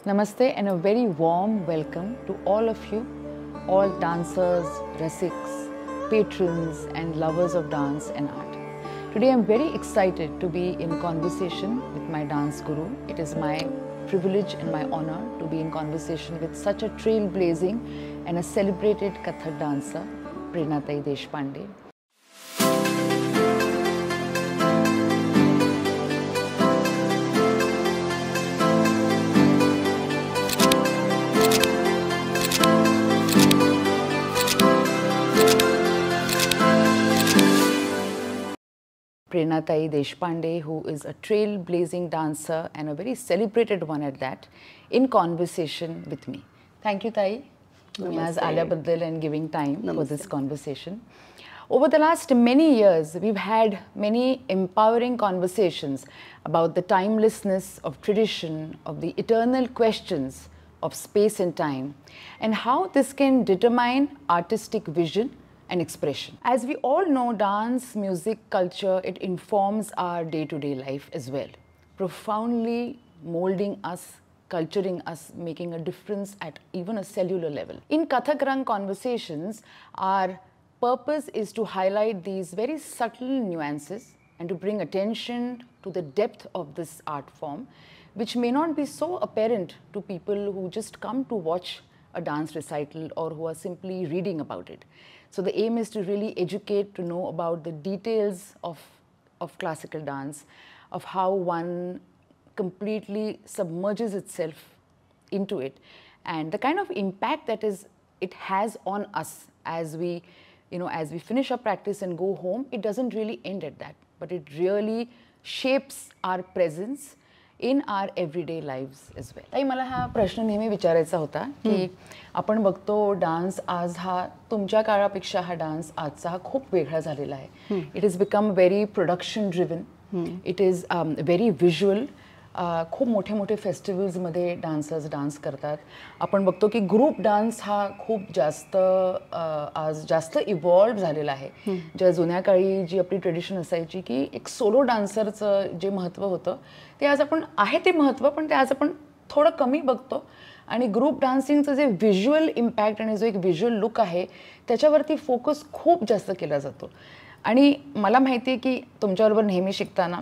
Namaste and a very warm welcome to all of you, all dancers, rasiks, patrons and lovers of dance and art. Today I'm very excited to be in conversation with my dance guru. It is my privilege and my honor to be in conversation with such a trailblazing and a celebrated Kathak dancer, Prernatai Deshpande. Prernatai Deshpande, who is a trailblazing dancer and a very celebrated one at that, in conversation with me. Thank you, Tai, as आल्याबद्दल and giving time for this conversation. Over the last many years, we've had many empowering conversations about the timelessness of tradition, of the eternal questions of space and time, and how this can determine artistic vision and expression. As we all know, dance, music, culture, it informs our day-to-day life as well, profoundly molding us, culturing us, making a difference at even a cellular level. In Kathak Rang conversations, our purpose is to highlight these very subtle nuances and to bring attention to the depth of this art form, which may not be so apparent to people who just come to watch a dance recital or who are simply reading about it. So the aim is to really educate, to know about the details of classical dance, of how one completely submerges itself into it, and the kind of impact that it has on us as we, as we finish our practice and go home. It doesn't really end at that, but it really shapes our presence in our everyday lives as well. ताई, मला हा प्रश्न नेहमी विचारायचा होता की आपण बघतो डान्स आज हा तुमच्या काळापेक्षा हा डान्स आजचा हा खूप वेगळा झालेला आहे. It is become very production driven, it is very visual. खूप मोठे मोठे फेस्टिवल्समध्ये डान्सर्स डान्स करतात. आपण बघतो की ग्रुप डान्स हा खूप जास्त आज जास्त इव्हॉल्व झालेला आहे. ज्या जुन्या काळी जी आपली ट्रेडिशन असायची की एक सोलो डान्सरचं जे महत्त्व होतं ते आज आपण आहे ते महत्त्व, पण ते आज आपण थोडं कमी बघतो. आणि ग्रुप डान्सिंगचं जे व्हिज्युअल इम्पॅक्ट आणि जो एक व्हिज्युअल लुक आहे त्याच्यावरती फोकस खूप जास्त केला जातो. आणि मला माहिती आहे की तुमच्याबरोबर नेहमी शिकताना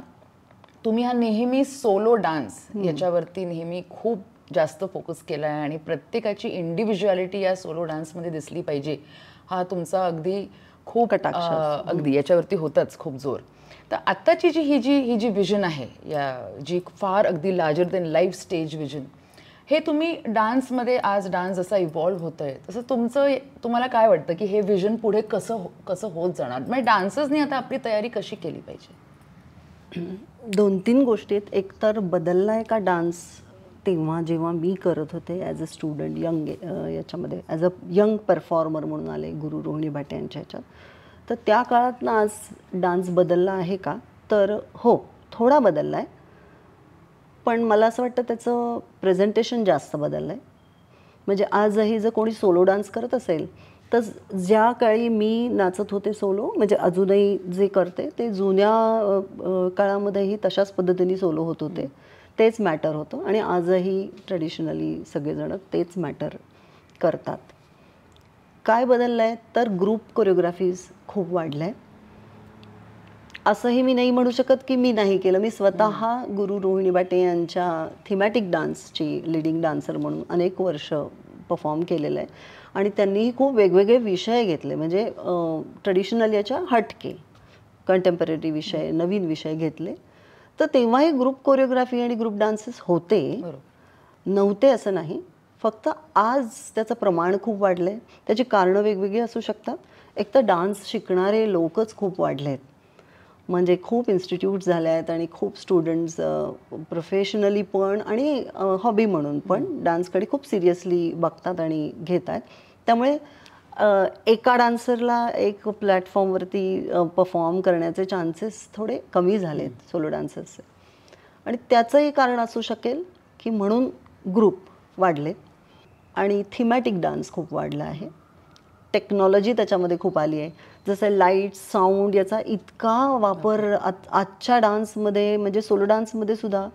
तुम्ही हा नेहमी सोलो डान्स याच्यावरती नेहमी खूप जास्त फोकस केला आहे आणि प्रत्येकाची इंडिव्हिज्युअलिटी या सोलो डान्समध्ये दिसली पाहिजे हा तुमचा अगदी खूप अगदी याच्यावरती होताच खूप जोर. तर आत्ताची ही जी विजन आहे, या जी फार अगदी larger than life stage vision, हे तुम्ही डान्समध्ये आज डान्स जसा इव्हॉल्व्ह होत आहे तसं तुम्हाला काय वाटतं की हे विजन पुढे कसं होत जाणार? म्हणजे डान्सर्सनी आता आपली तयारी कशी केली पाहिजे? 2-3 गोष्टी आहेत. एक तर बदलला आहे का डान्स तेव्हा जेव्हा मी करत होते ॲज अ स्टुडंट यंग याच्यामध्ये ॲज अ यंग परफॉर्मर म्हणून आले गुरु रोहिणी भाटे यांच्या ह्याच्यात, तर त्या काळात ना आज डान्स बदलला आहे का? तर हो, थोडा बदलला आहे, पण मला असं वाटतं त्याचं प्रेझेंटेशन जास्त बदललं आहे. म्हणजे आजही जर कोणी सोलो डान्स करत असेल तर ज्या काळी मी नाचत होते सोलो, म्हणजे अजूनही जे करते ते जुन्या काळामध्येही तशाच पद्धतीने सोलो होत होते, तेच मॅटर होतं. आणि आजही ट्रेडिशनली सगळेजण तेच मॅटर करतात. काय बदललं आहे तर ग्रुप कोरिओग्राफीज खूप वाढल्या आहे. असंही मी नाही म्हणू शकत की मी नाही केलं. मी स्वतः गुरु रोहिणी भाटे यांच्या थीमॅटिक डान्सची लीडिंग डान्सर म्हणून अनेक वर्ष परफॉर्म केलेलं आहे. आणि त्यांनीही खूप वेगवेगळे विषय घेतले, म्हणजे ट्रेडिशनल याच्या हटके कंटेम्पररी विषय, नवीन विषय घेतले. तर तेव्हाही ग्रुप कोरिओग्राफी आणि ग्रुप डान्सेस होते, नव्हते असं नाही. फक्त आज त्याचं प्रमाण खूप वाढलं आहे. त्याची कारणं वेगवेगळी असू शकतात. एक तर डान्स शिकणारे लोकच खूप वाढले आहेत, म्हणजे खूप इन्स्टिट्यूट झाले आहेत आणि खूप स्टुडंट्स प्रोफेशनली पण आणि हॉबी म्हणून पण डान्सकडे खूप सिरियसली बघतात आणि घेत आहेत. त्यामुळे एका डान्सरला एक प्लॅटफॉर्मवरती परफॉर्म करण्याचे चान्सेस थोडे कमी झाले आहेत सोलो डान्सर्सचे. आणि त्याचंही कारण असू शकेल की म्हणून ग्रुप वाढले आणि थीमॅटिक डान्स खूप वाढला आहे. टेक्नॉलॉजी त्याच्यामध्ये खूप आली आहे. जसं लाईट, साऊंड याचा इतका वापर आजच्या डान्समध्ये, म्हणजे सोलो डान्समध्ये सुद्धा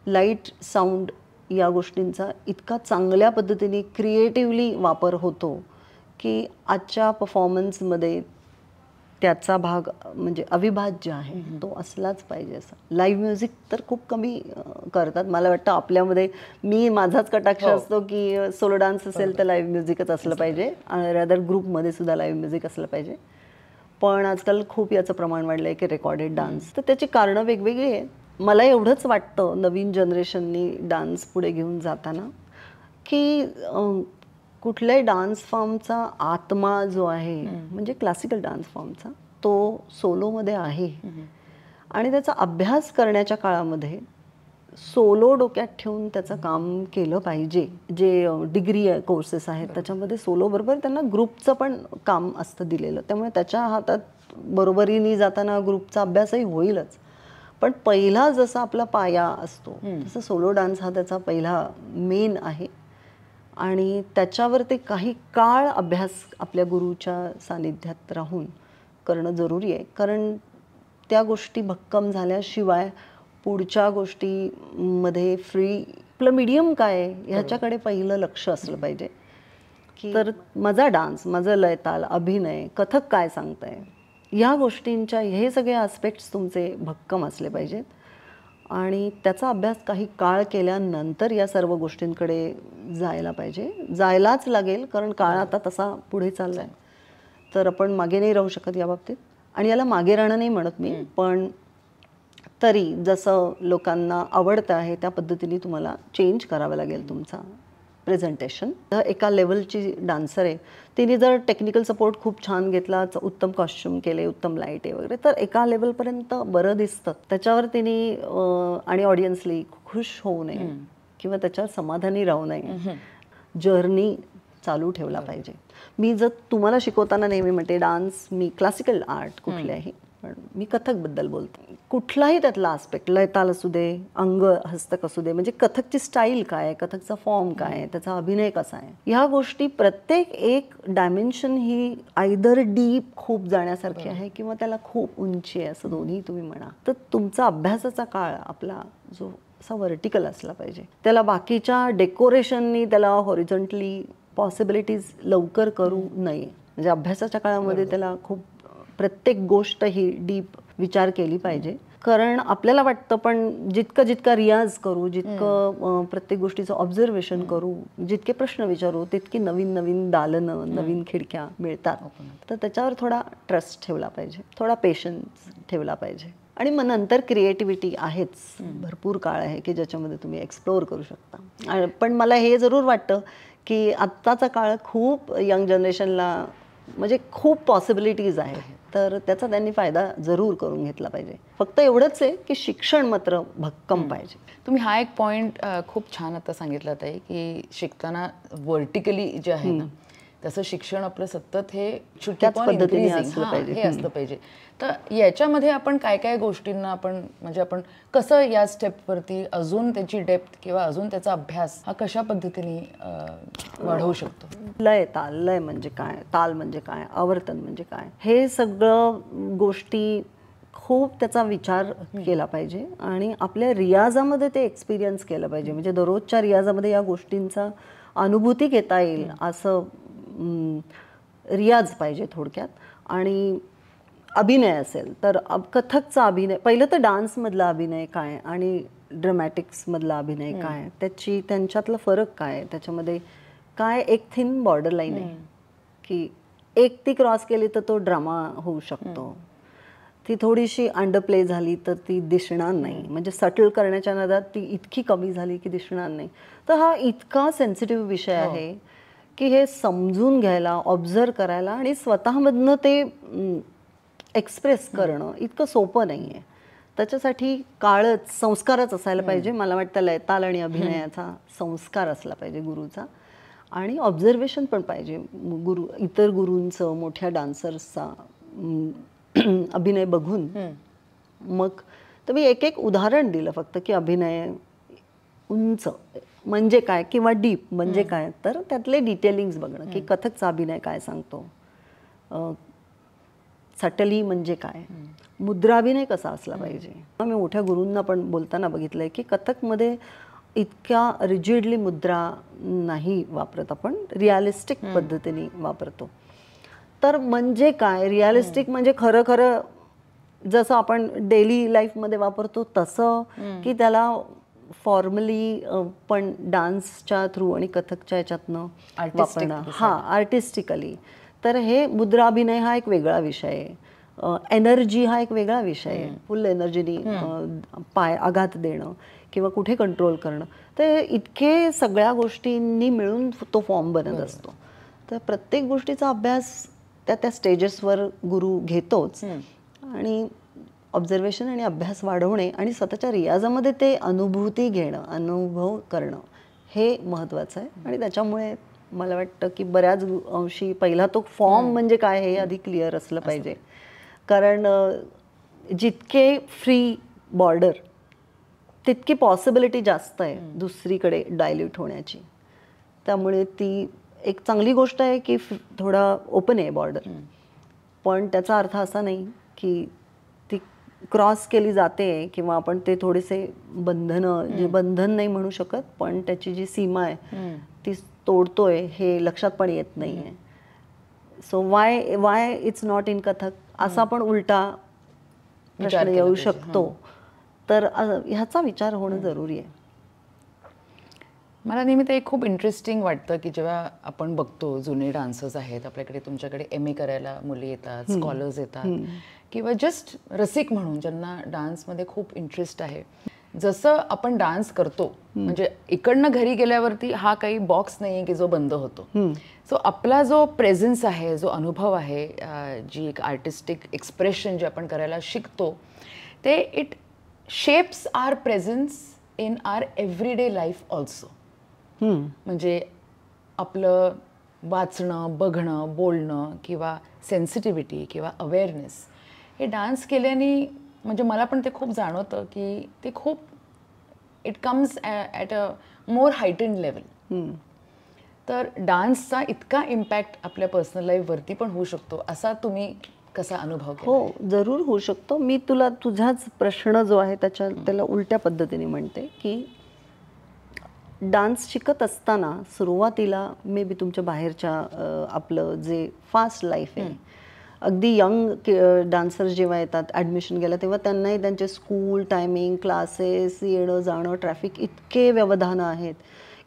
लाईट, साऊंड या गोष्टींचा इतका चांगल्या पद्धतीने क्रिएटिव्हली वापर होतो की आजच्या परफॉर्मन्समध्ये त्याचा भाग म्हणजे अविभाज्य आहे, तो असलाच पाहिजे. असं लाईव्ह म्युझिक तर खूप कमी करतात. मला वाटतं आपल्यामध्ये माझाच कटाक्ष असतो की सोलो डान्स असेल तर लाईव्ह म्युझिकच असलं पाहिजे आणि रादर ग्रुपमध्ये सुद्धा लाईव्ह म्युझिक असलं पाहिजे. पण आजकाल खूप याचं प्रमाण वाढलं आहे की रेकॉर्डेड डान्स. तर त्याची कारणं वेगवेगळी आहेत. मला एवढंच वाटतं नवीन जनरेशननी डान्स पुढे घेऊन जाताना की कुठल्याही डान्स फॉर्मचा आत्मा जो आहे म्हणजे क्लासिकल डान्स फॉर्मचा तो सोलोमध्ये आहे आणि त्याचा अभ्यास करण्याच्या काळामध्ये सोलो डोक्यात ठेवून त्याचं काम केलं पाहिजे. जे डिग्री कोर्सेस आहेत त्याच्यामध्ये सोलो बरोबर त्यांना ग्रुपचं पण काम असतं दिलेलं, त्यामुळे त्याच्या हातात बरोबरीने जाताना ग्रुपचा अभ्यासही होईलच. पण पहिला जसा आपला पाया असतो तसं सोलो डान्स हा त्याचा पहिला मेन आहे आणि त्याच्यावरती काही काळ अभ्यास आपल्या गुरुच्या सानिध्यात राहून करणं जरुरी आहे. कारण त्या गोष्टी भक्कम झाल्याशिवाय पुढच्या गोष्टीमध्ये आपलं मीडियम काय आहे ह्याच्याकडे पहिलं लक्ष असलं पाहिजे. तर माझा डान्स, माझं लयताल, अभिनय, कथक काय सांगताय ह्या गोष्टींच्या हे सगळे आस्पेक्ट्स तुमचे भक्कम असले पाहिजेत आणि त्याचा अभ्यास काही काळ केल्यानंतर या सर्व गोष्टींकडे जायला पाहिजे. जायलाच लागेल कारण काळ आता तसा पुढे चालला आहे, तर आपण मागे नाही राहू शकत या बाबतीत. आणि याला मागे राहणं नाही म्हणत मी, पण तरी जसं लोकांना आवडतं आहे त्या पद्धतीने तुम्हाला चेंज करावं लागेल तुमचा प्रेझेंटेशन. एका लेवलची डान्सर आहे, तिने जर टेक्निकल सपोर्ट खूप छान घेतला, उत्तम कॉस्ट्युम केले, उत्तम लाईट आहे वगैरे, तर एका लेवलपर्यंत बरं दिसतं. त्याच्यावर तिने आणि ऑडियन्सली खुश होऊ नये किंवा त्याच्यावर समाधानी राहू नये, जर्नी चालू ठेवला पाहिजे. मी जर तुम्हाला शिकवताना नेहमी म्हणते डान्स, मी क्लासिकल आर्ट कुठल्याही, पण मी कथकबद्दल बोलते. कुठलाही त्यातला आस्पेक्ट, लयताल असू दे, अंग हस्तक असू दे, म्हणजे कथकची स्टाईल काय आहे, कथकचा फॉर्म काय आहे, त्याचा अभिनय कसा आहे, ह्या गोष्टी प्रत्येक एक डायमेन्शन ही आयदर डीप खूप जाण्यासारखी आहे किंवा त्याला खूप उंची आहे, असं दोन्ही तुम्ही म्हणा. तर तुमचा अभ्यासाचा काळ आपला जो असा व्हर्टिकल असला पाहिजे. त्याला बाकीच्या डेकोरेशननी त्याला हॉरिझॉन्टली पॉसिबिलिटीज लवकर करू नये. म्हणजे अभ्यासाच्या काळामध्ये त्याला खूप प्रत्येक गोष्ट ही डीप विचार केली पाहिजे. कारण आपल्याला वाटतं पण जितका रियाज करू, जितकं प्रत्येक गोष्टीचं ऑब्झर्वेशन करू, जितके प्रश्न विचारू, तितकी नवीन नवीन दालनं, नवीन खिडक्या मिळतात. तर त्याच्यावर थोडा ट्रस्ट ठेवला पाहिजे, थोडा पेशन्स ठेवला पाहिजे. आणि मग नंतर क्रिएटिव्हिटी आहेच, भरपूर काळ आहे की ज्याच्यामध्ये तुम्ही एक्सप्लोअर करू शकता. पण मला हे जरूर वाटतं की आत्ताचा काळ खूप यंग जनरेशनला म्हणजे खूप पॉसिबिलिटीज आहेत, तर त्याचा त्यांनी फायदा जरूर करून घेतला पाहिजे. फक्त एवढंच आहे की शिक्षण मात्र भक्कम पाहिजे. तुम्ही हा एक पॉईंट खूप छान आता सांगितलं आहे की शिकताना व्हर्टिकली जे आहे ना तसं शिक्षण आपलं सतत हे त्याच पद्धतीने असलं पाहिजे. हे असलं पाहिजे. तर याच्यामध्ये आपण काय काय गोष्टींना म्हणजे आपण कसं या स्टेपवरती अजून त्याची डेप्थ किंवा अजून त्याचा अभ्यास हा कशा पद्धतीने वाढवू शकतो? लय म्हणजे काय, ताल म्हणजे काय, आवर्तन म्हणजे काय, हे सगळं गोष्टी खूप त्याचा विचार केला पाहिजे आणि आपल्या रियाजामध्ये ते एक्सपिरियन्स केलं पाहिजे. म्हणजे दररोजच्या रियाजामध्ये या गोष्टींचा अनुभूती घेता येईल असं रियाज पाहिजे थोडक्यात. आणि अभिनय असेल तर कथकचा अभिनय, पहिलं तर डान्समधला अभिनय काय आणि ड्रामॅटिक्समधला अभिनय काय, त्यांच्यातला फरक काय, त्याच्यामध्ये काय एक थिन बॉर्डर लाईन आहे की एक ती क्रॉस केली तर तो ड्रामा होऊ शकतो, ती थोडीशी अंडरप्ले झाली तर ती दिसणार नाही, म्हणजे सटल करण्याच्या नादात ती इतकी कमी झाली की दिसणार नाही. तर हा इतका सेन्सिटिव्ह विषय आहे की हे समजून घ्यायला, ऑब्झर्व करायला आणि स्वतःमधनं ते एक्सप्रेस करणं इतकं सोपं नाही आहे. त्याच्यासाठी काळच, संस्कारच असायला पाहिजे. मला वाटतं लयताल आणि अभिनयाचा संस्कार असला पाहिजे गुरुचा, आणि ऑब्झर्वेशन पण पाहिजे इतर गुरूंचं, मोठ्या डान्सर्सचा अभिनय बघून. मग तर मी एक उदाहरण दिलं फक्त की अभिनय उंच म्हणजे काय किंवा डीप म्हणजे काय, तर त्यातले डिटेलिंग्स बघणं की कथकचा अभिनय काय सांगतो, सटली म्हणजे काय, मुद्राभिनय कसा असला पाहिजे. मी मोठ्या गुरूंना पण बोलताना बघितलंय की कथकमध्ये इतक्या रिजिडली मुद्रा नाही वापरत, आपण रिअलिस्टिक पद्धतीने वापरतो. तर म्हणजे काय रिअलिस्टिक म्हणजे खरं खरं जसं आपण डेली लाईफमध्ये वापरतो तसं, की त्याला फॉर्मली पण डान्सच्या थ्रू आणि कथकच्या ह्याच्यातनं वापरणं, हां आर्टिस्टिकली. तर हे मुद्रा अभिनय हा एक वेगळा विषय आहे, एनर्जी हा एक वेगळा विषय आहे. फुल एनर्जीनी पाय आघात देणं किंवा कुठे कंट्रोल करणं, तर इतके सगळ्या गोष्टींनी मिळून तो फॉर्म बनत असतो. तर प्रत्येक गोष्टीचा अभ्यास त्या स्टेजेसवर गुरु घेतोच. आणि ऑब्झर्वेशन आणि अभ्यास वाढवणे आणि स्वतःच्या रियाजामध्ये ते अनुभूती घेणं, अनुभव करणं हे महत्त्वाचं आहे. आणि त्याच्यामुळे मला वाटतं की बऱ्याच अंशी पहिला तो फॉर्म म्हणजे काय हे आधी क्लिअर असलं पाहिजे. कारण जितके फ्री बॉर्डर तितकी पॉसिबिलिटी जास्त आहे दुसरीकडे डायल्यूट होण्याची. त्यामुळे ती एक चांगली गोष्ट आहे की थोडा ओपन आहे बॉर्डर, पण त्याचा अर्थ असा नाही की ती क्रॉस केली जाते किंवा आपण ते थोडेसे बंधनं, जे बंधन नाही म्हणू शकत पण त्याची जी सीमा आहे ती तोडतोय हे लक्षात पण येत नाही आहे. So why it's not in Kathak असा पण उलटा प्रश्न येऊ शकतो. तर ह्याचा विचार होणं जरुरी आहे. मला नेहमी ते खूप इंटरेस्टिंग वाटतं की जेव्हा आपण बघतो जुने डान्सर्स आहेत आपल्याकडे, तुमच्याकडे MA करायला मुली येतात, स्कॉलर्स येतात किंवा जस्ट रसिक म्हणून ज्यांना डान्समध्ये खूप इंटरेस्ट आहे. जसं आपण डान्स करतो म्हणजे इकडनं घरी गेल्यावरती हा काही बॉक्स नाही आहे की जो बंद होतो. सो आपला जो प्रेझेन्स आहे, जो अनुभव आहे, जी एक आर्टिस्टिक एक्सप्रेशन जे आपण करायला शिकतो ते it shapes our presence in our everyday life also. म्हणजे आपलं वाचणं, बघणं, बोलणं किंवा सेन्सिटिव्हिटी किंवा अवेअरनेस हे डान्स केल्याने म्हणजे मला पण ते खूप जाणवतं की ते खूप it comes at a more heightened level. तर डान्सचा इतका इम्पॅक्ट आपल्या पर्सनल लाईफवरती पण होऊ शकतो असा तुम्ही कसा अनुभव केला? हो, जरूर होऊ शकतो. मी तुला तुझाच प्रश्न जो आहे त्याला उलट्या पद्धतीने म्हणते की डान्स शिकत असताना सुरुवातीला मे बी तुमच्या बाहेरच्या आपलं जे फास्ट लाईफ आहे, अगदी यंग डान्सर्स जेव्हा येतात ॲडमिशन घ्यायला तेव्हा त्यांनाही त्यांचे स्कूल टायमिंग, क्लासेस, येणं जाणं, ट्रॅफिक इतके व्यवधानं आहेत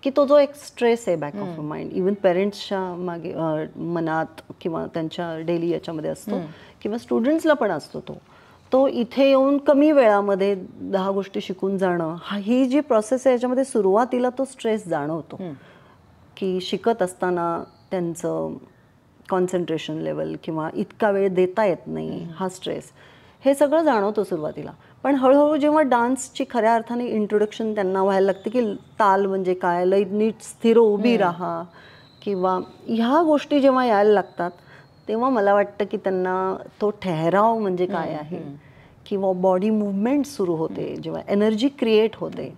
की तो जो एक स्ट्रेस आहे बॅक ऑफ माइंड इवन पेरेंट्सच्या मागे मनात किंवा त्यांच्या डेली याच्यामध्ये असतो किंवा स्टुडंट्सला पण असतो. तो इथे येऊन कमी वेळामध्ये 10 गोष्टी शिकून जाणं ही जी प्रोसेस आहे याच्यामध्ये सुरुवातीला तो स्ट्रेस जाणवतो की शिकत असताना त्यांचं कॉन्सन्ट्रेशन लेवल किंवा इतका वेळ देता येत नाही, हा स्ट्रेस हे सगळं जाणवतो सुरुवातीला. पण हळूहळू जेव्हा डान्सची खऱ्या अर्थाने इंट्रोडक्शन त्यांना व्हायला लागते की ताल म्हणजे काय, लय नीट स्थिर उभी राहा किंवा ह्या गोष्टी जेव्हा यायला लागतात तेव्हा मला वाटतं की त्यांना तो ठहराव म्हणजे काय आहे किंवा बॉडी मुवमेंट सुरू होते, जेव्हा एनर्जी क्रिएट होते.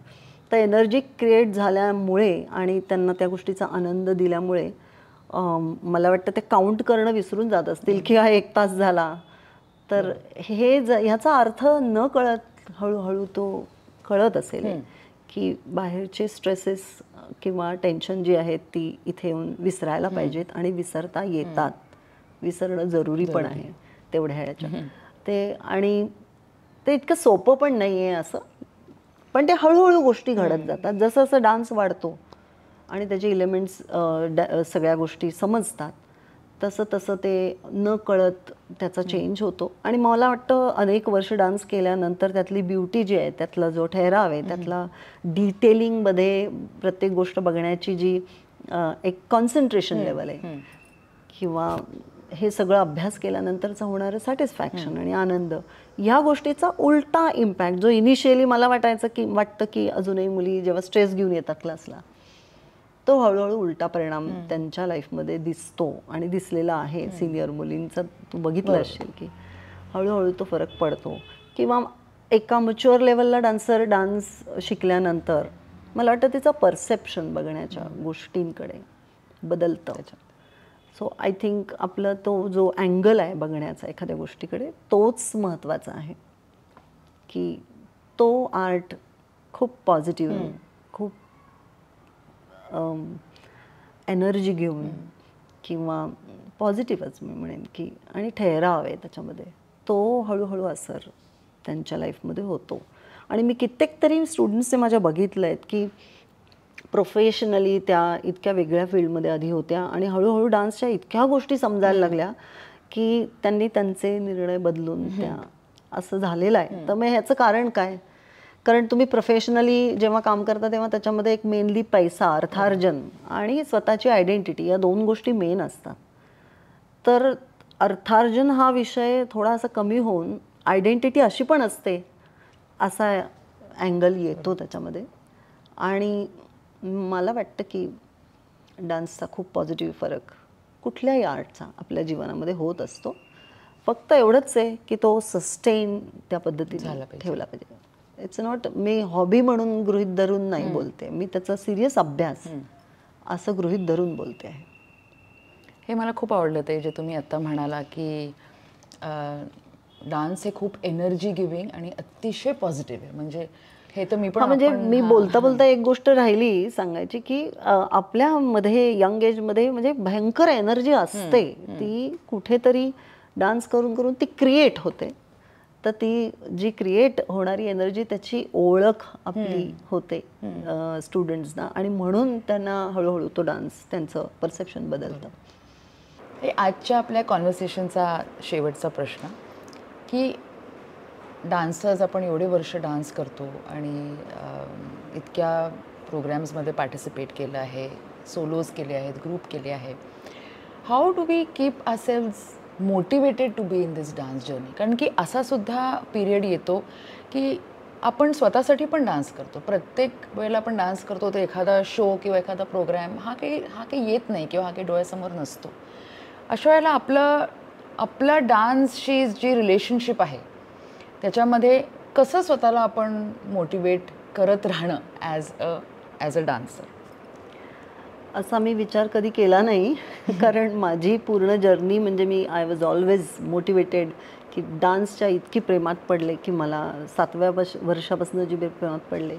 तर एनर्जी क्रिएट झाल्यामुळे आणि त्यांना त्या गोष्टीचा आनंद दिल्यामुळे मला वाटतं ते काउंट करणं विसरून जात असतील की हा 1 तास झाला. तर हे ह्याचा अर्थ न कळत हळूहळू तो कळत असेल की बाहेरचे स्ट्रेसेस किंवा टेन्शन जी आहेत ती इथे येऊन विसरायला पाहिजेत आणि विसरता येतात. विसरणं जरुरी पण आहे तेवढ्या ह्याच्यात. ते आणि ते इतकं सोपं पण नाही आहे असं, पण ते हळूहळू गोष्टी घडत जातात. जसं जसं डान्स वाढतो आणि त्याचे इलेमेंट्स सगळ्या गोष्टी समजतात तसं तसं ते न कळत त्याचा चेंज होतो. आणि मला वाटतं अनेक वर्ष डान्स केल्यानंतर त्यातली ब्युटी जी आहे, त्यातला जो ठहराव आहे, त्यातला डिटेलिंगमध्ये प्रत्येक गोष्ट बघण्याची जी एक कॉन्सन्ट्रेशन लेवल आहे किंवा हे सगळं अभ्यास केल्यानंतरचा होणारं सॅटिस्फॅक्शन आणि आनंद, ह्या गोष्टीचा उलटा इम्पॅक्ट जो इनिशियली मला वाटतं की अजूनही मुली जेव्हा स्ट्रेस घेऊन येतात क्लासला तो हळूहळू उलटा परिणाम त्यांच्या लाईफमध्ये दिसतो आणि दिसलेला आहे. सिनियर मुलींचा तू बघितलं असेल की हळूहळू तो फरक पडतो. किंवा एका मच्युअर लेवलला डान्स शिकल्यानंतर मला वाटतं तिचं परसेप्शन बघण्याच्या गोष्टींकडे बदलतं. सो आय थिंक आपला तो जो अँगल आहे बघण्याचा एखाद्या गोष्टीकडे तोच महत्त्वाचा आहे की तो आर्ट खूप पॉझिटिव्ह, खूप एनर्जी घेऊन किंवा पॉझिटिव्हच मी म्हणेन की आणि ठहराव आहे त्याच्यामध्ये, तो हळूहळू असर त्यांच्या लाईफमध्ये होतो. आणि मी कित्येक तरी स्टुडंट्सने माझ्या बघितलं आहेत की प्रोफेशनली त्या इतक्या वेगळ्या फील्डमध्ये आधी होत्या आणि हळूहळू डान्सच्या इतक्या गोष्टी समजायला लागल्या की त्यांनी त्यांचे निर्णय बदलून त्या असं झालेलं आहे. तर मग ह्याचं कारण काय? कारण तुम्ही प्रोफेशनली जेव्हा काम करता तेव्हा त्याच्यामध्ये एक मेनली पैसा, अर्थार्जन आणि स्वतःची आयडेंटिटी या 2 गोष्टी मेन असतात. तर अर्थार्जन हा विषय थोडासा कमी होऊन आयडेंटिटी अशी पण असते असा अँगल येतो त्याच्यामध्ये. आणि मला वाटतं की डान्सचा खूप पॉझिटिव्ह फरक कुठल्याही आर्टचा आपल्या जीवनामध्ये होत असतो. फक्त एवढंच आहे की तो सस्टेन त्या पद्धतीने ठेवला पाहिजे. इट्स नॉट, मी हॉबी म्हणून गृहीत धरून नाही बोलते, मी त्याचा सिरियस अभ्यास असं गृहीत धरून बोलते आहे. हे मला खूप आवडलं ते जे तुम्ही आत्ता म्हणाला की डान्स हे खूप एनर्जी गिव्हिंग आणि अतिशय पॉझिटिव्ह आहे. म्हणजे हे तर मी पण म्हणजे मी बोलता बोलता एक गोष्ट राहिली सांगायची की आपल्यामध्ये यंग एजमध्ये म्हणजे भयंकर एनर्जी असते, ती कुठेतरी डान्स करून करून ती क्रिएट होते. तर ती जी क्रिएट होणारी एनर्जी त्याची ओळख आपली होते स्टुडंट्सना आणि म्हणून त्यांना हळूहळू तो डान्स त्यांचं परसेप्शन बदलतं. आजच्या आपल्या कॉन्व्हर्सेशनचा शेवटचा प्रश्न की डान्सर्स आपण एवढे वर्ष डान्स करतो आणि इतक्या प्रोग्रॅम्समध्ये पार्टिसिपेट केलं आहे, सोलोज केले आहेत, ग्रुप केले आहे. How do we keep ourselves motivated to be in this dance journey? कारण की असा सुद्धा पिरियड येतो की आपण स्वतःसाठी पण डान्स करतो. प्रत्येक वेळेला आपण डान्स करतो तर एखादा शो किंवा एखादा प्रोग्रॅम हा काही येत नाही किंवा हा काही डोळ्यासमोर नसतो. अशा वेळेला आपला डान्सची जी रिलेशनशिप आहे त्याच्यामध्ये कसं स्वतःला आपण मोटिवेट करत राहणं ॲज अ डान्सर? असा मी विचार कधी केला नाही कारण माझी पूर्ण जर्नी म्हणजे मी आय वॉज ऑलवेज मोटिवेटेड की डान्सच्या इतकी प्रेमात पडले की मला 7व्या वर्षापासून जी प्रेमात पडले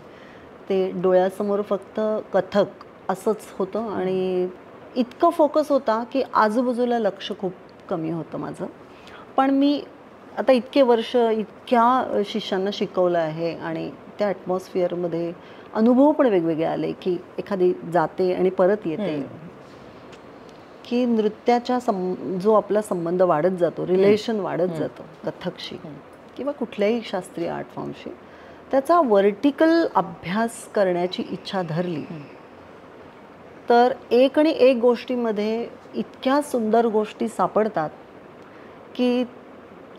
ते डोळ्यासमोर फक्त कथक असंच होतं आणि इतकं फोकस होता की आजूबाजूला लक्ष खूप कमी होतं माझं. पण मी आता इतके वर्ष इतक्या शिष्यांना शिकवलं आहे आणि त्या ॲटमॉस्फिअरमध्ये अनुभव पण वेगवेगळे आले की एखादी जाते आणि परत येते की नृत्याच्या जो आपला संबंध वाढत जातो, रिलेशन वाढत जातं कथकशी किंवा कुठल्याही शास्त्रीय आर्ट फॉर्मशी, त्याचा वर्टिकल अभ्यास करण्याची इच्छा धरली तर एक आणि एक गोष्टीमध्ये इतक्या सुंदर गोष्टी सापडतात की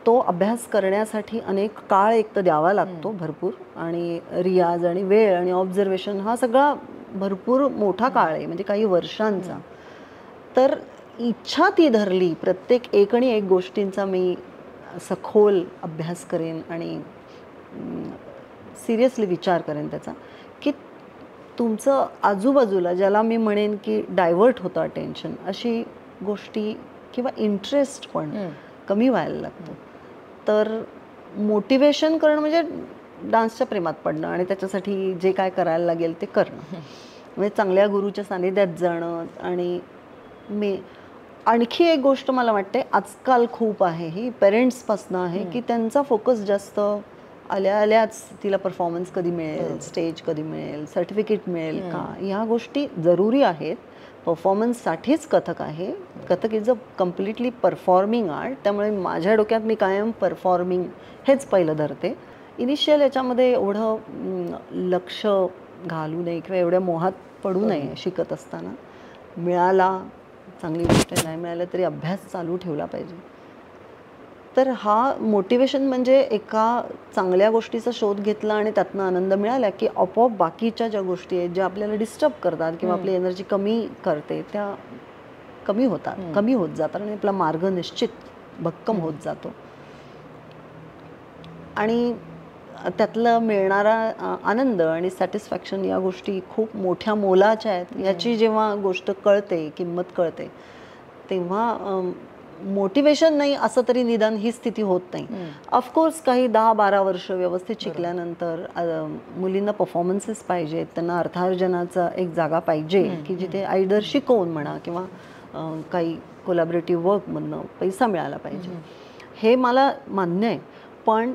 तो अभ्यास करण्यासाठी अनेक काळ एक तर द्यावा लागतो भरपूर आणि रियाज आणि वेळ आणि ऑब्झर्वेशन हा सगळा भरपूर मोठा काळ आहे म्हणजे काही वर्षांचा. तर इच्छा ती धरली प्रत्येक एक आणि एक गोष्टींचा मी सखोल अभ्यास करेन आणि सिरियसली विचार करेन त्याचा की तुमचं आजूबाजूला ज्याला मी म्हणेन की डायव्हर्ट होतं अटेन्शन अशी गोष्टी किंवा इंटरेस्ट पण कमी व्हायला लागतो. तर मोटिवेशन करणं म्हणजे डान्सच्या प्रेमात पडणं आणि त्याच्यासाठी जे काय करायला लागेल ते करणं म्हणजे चांगल्या गुरुच्या सानिध्यात जाणं. आणि आणखी एक गोष्ट मला वाटते आजकाल खूप आहे ही पेरेंट्सपासनं आहे की त्यांचा फोकस जास्त आल्याच तिला परफॉर्मन्स कधी मिळेल, स्टेज कधी मिळेल, सर्टिफिकेट मिळेल का, ह्या गोष्टी जरुरी आहेत. परफॉर्मन्ससाठीच कथक आहे. Kathak is a completely performing art. त्यामुळे माझ्या डोक्यात मी कायम परफॉर्मिंग हेच पहिलं धरते. इनिशियल याच्यामध्ये एवढं लक्ष घालू नये किंवा एवढ्या मोहात पडू नये शिकत असताना. मिळाला चांगली गोष्ट नाही मिळालं तरी अभ्यास चालू ठेवला पाहिजे. तर हा मोटिवेशन म्हणजे एका चांगल्या गोष्टीचा शोध घेतला आणि त्यातनं आनंद मिळाला की आपोआप बाकीच्या ज्या गोष्टी आहेत ज्या आपल्याला डिस्टर्ब करतात किंवा आपली एनर्जी कमी करते त्या कमी होतात, कमी होत जातात आणि आपला मार्ग निश्चित भक्कम होत जातो. आणि त्यातला मिळणारा आनंद आणि सॅटिस्फॅक्शन या गोष्टी खूप मोठ्या मोलाच्या आहेत. याची जेव्हा गोष्ट कळते, किंमत कळते, तेव्हा मोटिवेशन नाही असं तरी निदान ही स्थिती होत नाही. ऑफकोर्स काही 10-12 वर्ष व्यवस्थित शिकल्यानंतर मुलींना परफॉर्मन्सेस पाहिजेत, त्यांना अर्थार्जनाचा एक जागा पाहिजे की जिथे आयदर शिकवून म्हणा किंवा काही कोलॅबरेटिव्ह वर्कमधनं पैसा मिळाला पाहिजे. हे मला मान्य आहे, पण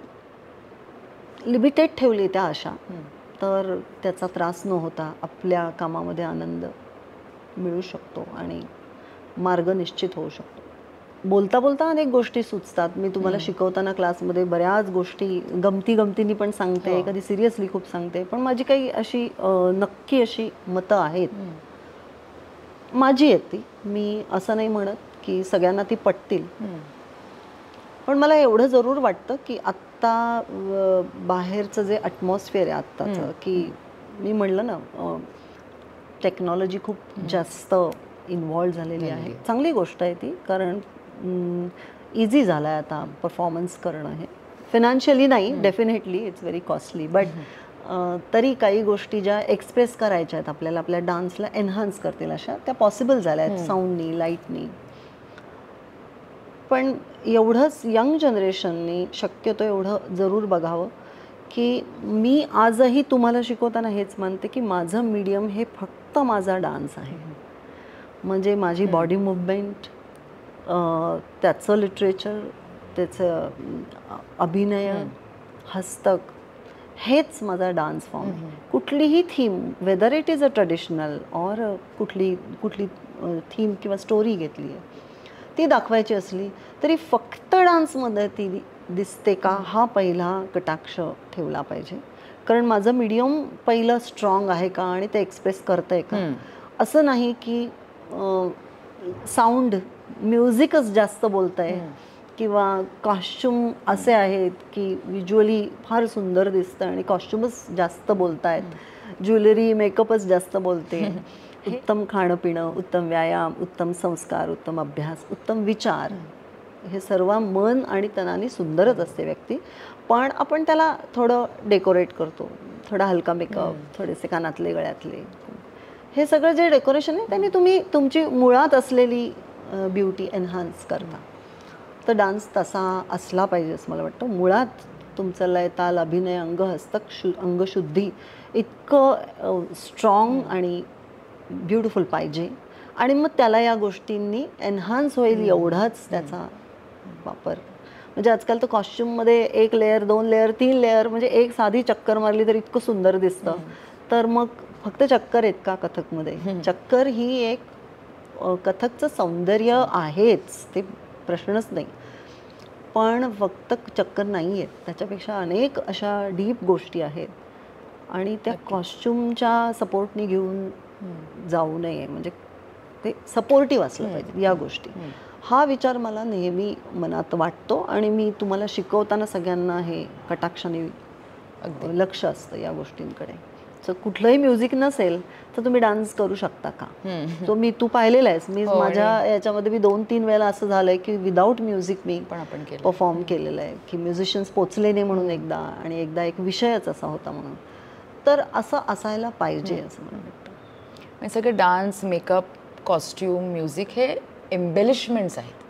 लिमिटेड ठेवली त्या आशा तर त्याचा त्रास न होता आपल्या कामामध्ये आनंद मिळू शकतो आणि मार्ग निश्चित होऊ शकतो. बोलता बोलता अनेक गोष्टी सुचतात. मी तुम्हाला शिकवताना क्लासमध्ये बऱ्याच गोष्टी गमतीने पण सांगते, कधी सिरियसली खूप सांगते, पण माझी काही अशी नक्की अशी मतं आहेत. माझी आहेत ती, मी असं नाही म्हणत की सगळ्यांना ती पटतील, पण मला एवढं जरूर वाटतं की आत्ता बाहेरचं जे ॲटमॉस्फिअर आहे आत्ताचं, की मी म्हणलं ना टेक्नॉलॉजी खूप जास्त इन्व्हॉल्व झालेली आहे. चांगली गोष्ट आहे ती, कारण इझी झालं आहे आता परफॉर्मन्स करणं. हे फिनान्शियली नाही, definitely it's very costly, but तरी काही गोष्टी ज्या एक्सप्रेस करायच्या आहेत आपल्याला, आपल्या डान्सला एन्हान्स करतील अशा त्या पॉसिबल झाल्या आहेत साऊंडनी, लाईटनी. पण एवढंच यंग जनरेशननी शक्यतो एवढं जरूर बघावं की मी आजही तुम्हाला शिकवताना हेच मानते की माझं मीडियम हे फक्त माझा डान्स आहे. म्हणजे माझी बॉडी मुवमेंट, त्याचं लिटरेचर, त्याचं अभिनय, हस्तक, हेच माझा डान्स फॉर्म आहे. कुठलीही theme, whether it is a traditional और कुठली थीम किंवा स्टोरी घेतली आहे ती दाखवायची असली तरी फक्त डान्समध्ये ती दिसते का हा पहिला कटाक्ष ठेवला पाहिजे. कारण माझं मीडियम पहिलं स्ट्रॉंग आहे का आणि ते एक्सप्रेस करतंय का. असं नाही की साऊंड, म्युझिकच जास्त बोलतंय किंवा कॉस्ट्युम असे आहेत की व्हिज्युअली फार सुंदर दिसतं आणि कॉस्ट्युमच जास्त बोलतायत, ज्वेलरी, मेकअपच जास्त बोलते. उत्तम खाणं पिणं, उत्तम व्यायाम, उत्तम संस्कार, उत्तम अभ्यास, उत्तम विचार, हे सर्व मन आणि तनाने सुंदरच असते व्यक्ती, पण आपण त्याला थोडं डेकोरेट करतो, थोडा हलका मेकअप, थोडेसे कानातले, गळ्यातले, हे सगळं जे डेकोरेशन आहे त्याने तुम्ही तुमची मुळात असलेली ब्युटी एन्हान्स करता. तर डान्स तसा असला पाहिजे असं मला वाटतं. मुळात तुमचं लय, ताल, अभिनय, अंग, हस्तक, अंगशुद्धी इतकं स्ट्रॉंग आणि ब्युटिफुल पाहिजे आणि मग त्याला या गोष्टींनी एन्हान्स होईल एवढाच त्याचा वापर. म्हणजे आजकाल तर कॉस्ट्युममध्ये 1 लेअर, 2 लेअर, 3 लेअर, म्हणजे एक साधी चक्कर मारली तर इतकं सुंदर दिसतं. तर मग फक्त चक्कर आहेत का कथकमध्ये? चक्कर ही एक कथकचं सौंदर्य आहेच, ते प्रश्नच नाही, पण फक्त चक्कर नाही आहेत, त्याच्यापेक्षा अनेक अशा डीप गोष्टी आहेत आणि त्या कॉस्ट्युमच्या सपोर्टनी घेऊन जाऊ नये. म्हणजे ते सपोर्टिव्ह असलं पाहिजे या गोष्टी. हा विचार मला नेहमी मनात वाटतो आणि मी तुम्हाला शिकवताना सगळ्यांना हे कटाक्षाने लक्ष असतं या गोष्टींकडे. तर कुठलंही म्युझिक नसेल तर तुम्ही डान्स करू शकता का? तो तू पाहिलेला आहेस. मी माझ्या याच्यामध्ये मी 2-3 वेळेला असं झालंय की विदाऊट म्युझिक मी परफॉर्म केलेलं आहे, की म्युझिशियन्स पोचले नाही म्हणून एकदा, आणि एकदा एक विषयच असा होता म्हणून. तर असं असायला पाहिजे असं मला वाटतं. सगळे डान्स, मेकअप, कॉस्ट्यूम, म्युझिक हे एम्बेलिशमेंट्स आहेत.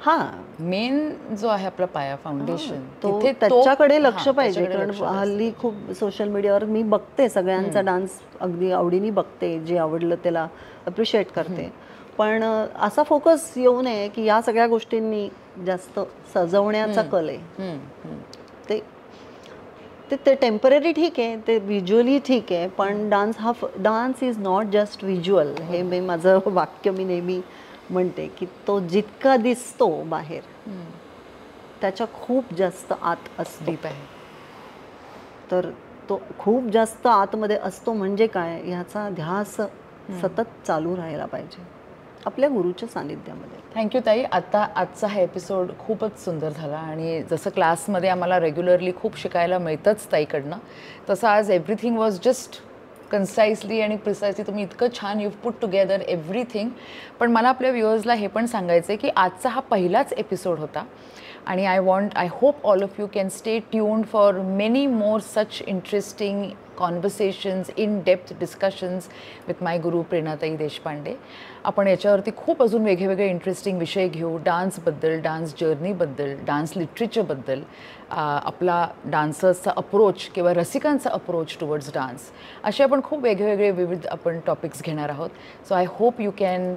मेन जो आहे आपला पाया, फाउंडेशन, त्याच्याकडे लक्ष पाहिजे. कारण हल्ली खूप सोशल मीडियावर मी बघते सगळ्यांचा डान्स, अगदी आवडीने बघते, जे आवडलं त्याला अप्रिशिएट करते, पण असा फोकस येऊ नये की या सगळ्या गोष्टींनी जास्त सजवण्याचा कल आहे. ते टेम्पररी ठीक आहे, ते व्हिज्युअली ठीक आहे, पण dance is not just visual. हे मी माझं वाक्य मी नेहमी म्हणते की तो जितका दिसतो बाहेर त्याच्या खूप जास्त आत असतो. तर तो खूप जास्त आतमध्ये असतो म्हणजे काय, ह्याचा ध्यास सतत चालू राहायला पाहिजे आपल्या गुरुच्या सानिध्यामध्ये. थँक्यू ताई. आजचा हा एपिसोड खूपच सुंदर झाला आणि जसं क्लासमध्ये आम्हाला रेग्युलरली खूप शिकायला मिळतंच ताईकडनं, तसं आज एव्हरीथिंग वॉज जस्ट कन्साइसली आणि प्रिसाइसली तुम्ही इतकं छान यू पुट टुगेदर एव्हरीथिंग. पण मला आपल्या व्ह्युअर्सला हे पण सांगायचं आहे की आजचा हा पहिलाच एपिसोड होता आणि I hope all of you can stay tuned for many more such interesting conversations, in-depth discussions with my guru प्रेरणाताई Deshpande. आपण याच्यावरती खूप अजून वेगवेगळे इंटरेस्टिंग विषय घेऊ, डान्सबद्दल, डान्स जर्नीबद्दल, डान्स लिटरेचरबद्दल, आपला डान्सर्सचा अप्रोच किंवा रसिकांचा अप्रोच टुवर्ड्स डान्स, असे आपण खूप वेगवेगळे विविध आपण टॉपिक्स घेणार आहोत. So I hope you can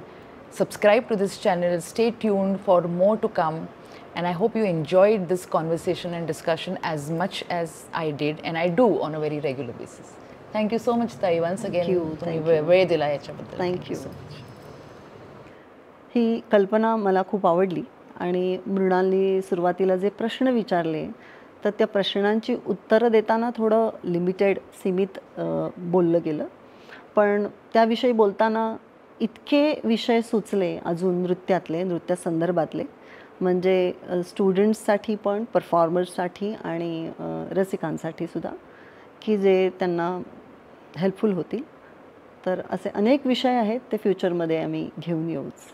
subscribe to this channel, stay tuned for more to come, and I hope you enjoyed this conversation and discussion as much as I did and I do on a very regular basis. Thank you so much ताई, once again तुम्ही वेळ दिला याच्याबद्दल. Thank you. ही कल्पना मला खूप आवडली आणि मृणालनी सुरुवातीला जे प्रश्न विचारले तर त्या प्रश्नांची उत्तरं देताना थोडं लिमिटेड, सीमित बोललं गेलं, पण त्याविषयी बोलताना इतके विषय सुचले अजून नृत्यातले, नृत्य संदर्भातले, म्हणजे स्टुडंट्ससाठी पण, परफॉर्मर्ससाठी आणि रसिकांसाठी सुद्धा, की जे त्यांना हेल्पफुल होतील. तर असे अनेक विषय आहेत, ते फ्युचरमध्ये आम्ही घेऊन येऊच.